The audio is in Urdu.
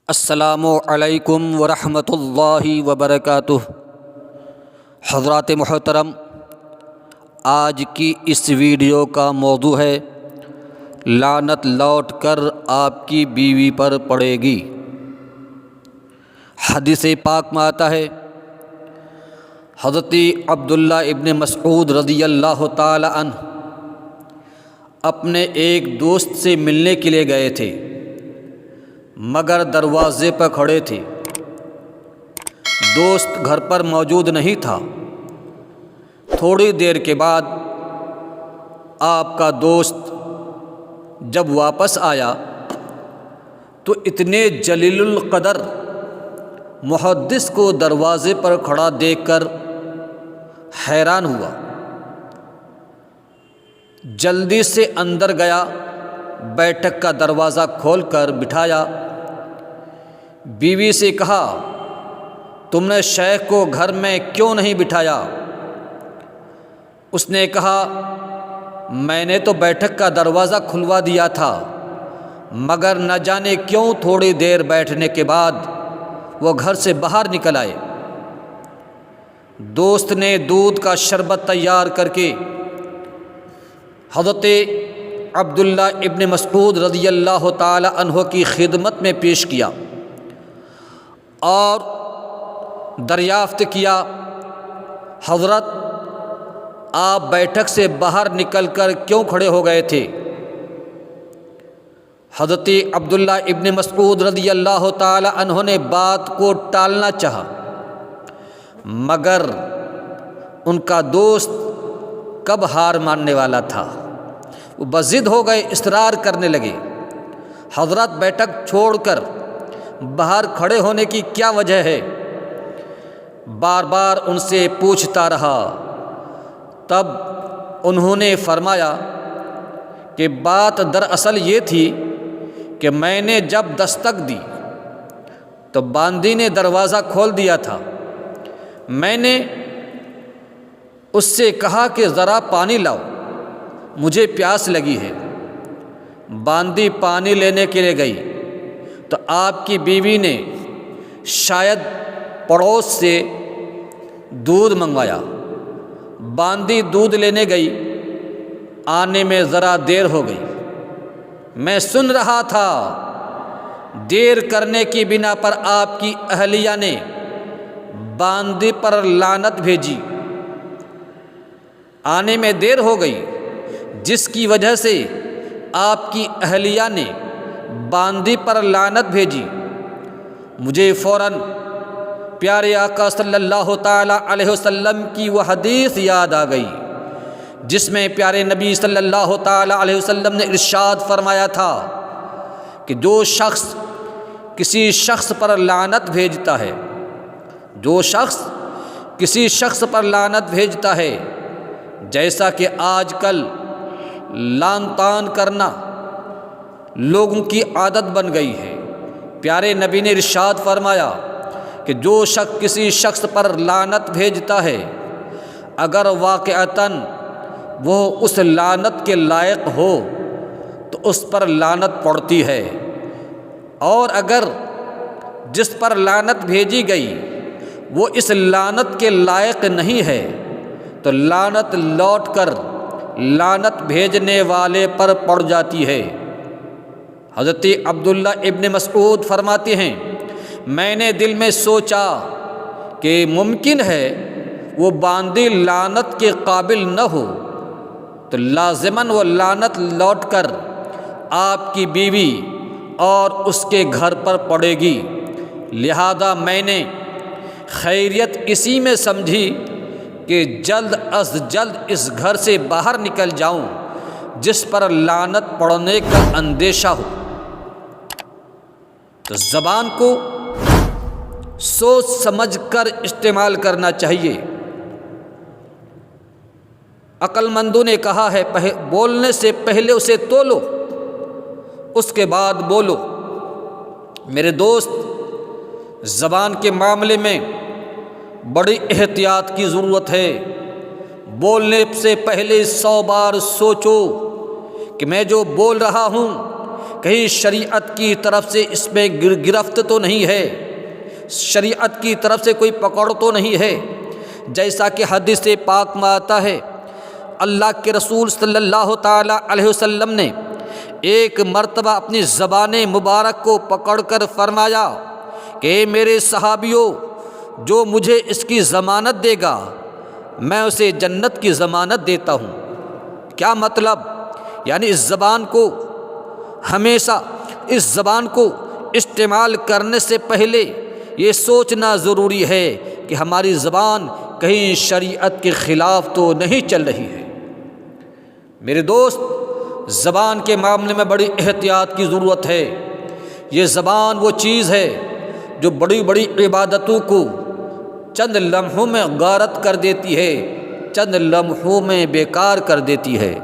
السلام علیکم ورحمۃ اللہ وبرکاتہ۔ حضرات محترم، آج کی اس ویڈیو کا موضوع ہے لعنت لوٹ کر آپ کی بیوی پر پڑے گی۔ حدیث پاک میں آتا ہے، حضرت عبداللہ ابن مسعود رضی اللہ تعالی عنہ اپنے ایک دوست سے ملنے کے لیے گئے تھے، مگر دروازے پر کھڑے تھے۔ دوست گھر پر موجود نہیں تھا۔ تھوڑی دیر کے بعد آپ کا دوست جب واپس آیا تو اتنے جلیل القدر محدث کو دروازے پر کھڑا دیکھ کر حیران ہوا۔ جلدی سے اندر گیا، بیٹھک کا دروازہ کھول کر بٹھایا۔ بیوی سے کہا، تم نے شیخ کو گھر میں کیوں نہیں بٹھایا؟ اس نے کہا، میں نے تو بیٹھک کا دروازہ کھلوا دیا تھا، مگر نہ جانے کیوں تھوڑی دیر بیٹھنے کے بعد وہ گھر سے باہر نکل آئے۔ دوست نے دودھ کا شربت تیار کر کے حضرت عبداللہ ابن مسعود رضی اللہ تعالی عنہ کی خدمت میں پیش کیا اور دریافت کیا، حضرت آپ بیٹھک سے باہر نکل کر کیوں کھڑے ہو گئے تھے؟ حضرت عبداللہ ابن مسعود رضی اللہ تعالی عنہ نے بات کو ٹالنا چاہا، مگر ان کا دوست کب ہار ماننے والا تھا۔ وہ بضد ہو گئے، اصرار کرنے لگے۔ حضرت بیٹھک چھوڑ کر باہر کھڑے ہونے کی کیا وجہ ہے؟ بار بار ان سے پوچھتا رہا۔ تب انہوں نے فرمایا کہ بات دراصل یہ تھی کہ میں نے جب دستک دی تو باندی نے دروازہ کھول دیا تھا۔ میں نے اس سے کہا کہ ذرا پانی لاؤ، مجھے پیاس لگی ہے۔ باندی پانی لینے کے لیے گئی تو آپ کی بیوی نے شاید پڑوس سے دودھ منگوایا۔ باندی دودھ لینے گئی، آنے میں ذرا دیر ہو گئی۔ میں سن رہا تھا، دیر کرنے کی بنا پر آپ کی اہلیہ نے باندی پر لعنت بھیجی۔ آنے میں دیر ہو گئی، جس کی وجہ سے آپ کی اہلیہ نے باندی پر لعنت بھیجی۔ مجھے فوراً پیارے آقا صلی اللہ تعالی علیہ وسلم کی وہ حدیث یاد آ گئی جس میں پیارے نبی صلی اللہ تعالی علیہ وسلم نے ارشاد فرمایا تھا کہ جو شخص کسی شخص پر لعنت بھیجتا ہے، جو شخص کسی شخص پر لعنت بھیجتا ہے، جیسا کہ آج کل لعن طعن کرنا لوگوں کی عادت بن گئی ہے، پیارے نبی نے ارشاد فرمایا کہ جو شخص کسی شخص پر لعنت بھیجتا ہے، اگر واقعتاً وہ اس لعنت کے لائق ہو تو اس پر لعنت پڑتی ہے، اور اگر جس پر لعنت بھیجی گئی وہ اس لعنت کے لائق نہیں ہے تو لعنت لوٹ کر لعنت بھیجنے والے پر پڑ جاتی ہے۔ حضرت عبداللہ ابن مسعود فرماتے ہیں، میں نے دل میں سوچا کہ ممکن ہے وہ باندی لعنت کے قابل نہ ہو، تو لازماً وہ لعنت لوٹ کر آپ کی بیوی اور اس کے گھر پر پڑے گی۔ لہذا میں نے خیریت اسی میں سمجھی کہ جلد از جلد اس گھر سے باہر نکل جاؤں جس پر لعنت پڑنے کا اندیشہ ہو۔ تو زبان کو سوچ سمجھ کر استعمال کرنا چاہیے۔ عقل مندوں نے کہا ہے، بولنے سے پہلے اسے تولو، اس کے بعد بولو۔ میرے دوست، زبان کے معاملے میں بڑی احتیاط کی ضرورت ہے۔ بولنے سے پہلے 100 بار سوچو کہ میں جو بول رہا ہوں کہیں شریعت کی طرف سے اس میں گرفت تو نہیں ہے، شریعت کی طرف سے کوئی پکڑ تو نہیں ہے۔ جیسا کہ حدیث پاک میں آتا ہے، اللہ کے رسول صلی اللہ تعالیٰ علیہ وسلم نے ایک مرتبہ اپنی زبان مبارک کو پکڑ کر فرمایا کہ میرے صحابیوں، جو مجھے اس کی ضمانت دے گا میں اسے جنت کی ضمانت دیتا ہوں۔ کیا مطلب؟ یعنی اس زبان کو ہمیشہ، اس زبان کو استعمال کرنے سے پہلے یہ سوچنا ضروری ہے کہ ہماری زبان کہیں شریعت کے خلاف تو نہیں چل رہی ہے۔ میرے دوست، زبان کے معاملے میں بڑی احتیاط کی ضرورت ہے۔ یہ زبان وہ چیز ہے جو بڑی بڑی عبادتوں کو چند لمحوں میں غارت کر دیتی ہے، چند لمحوں میں بیکار کر دیتی ہے۔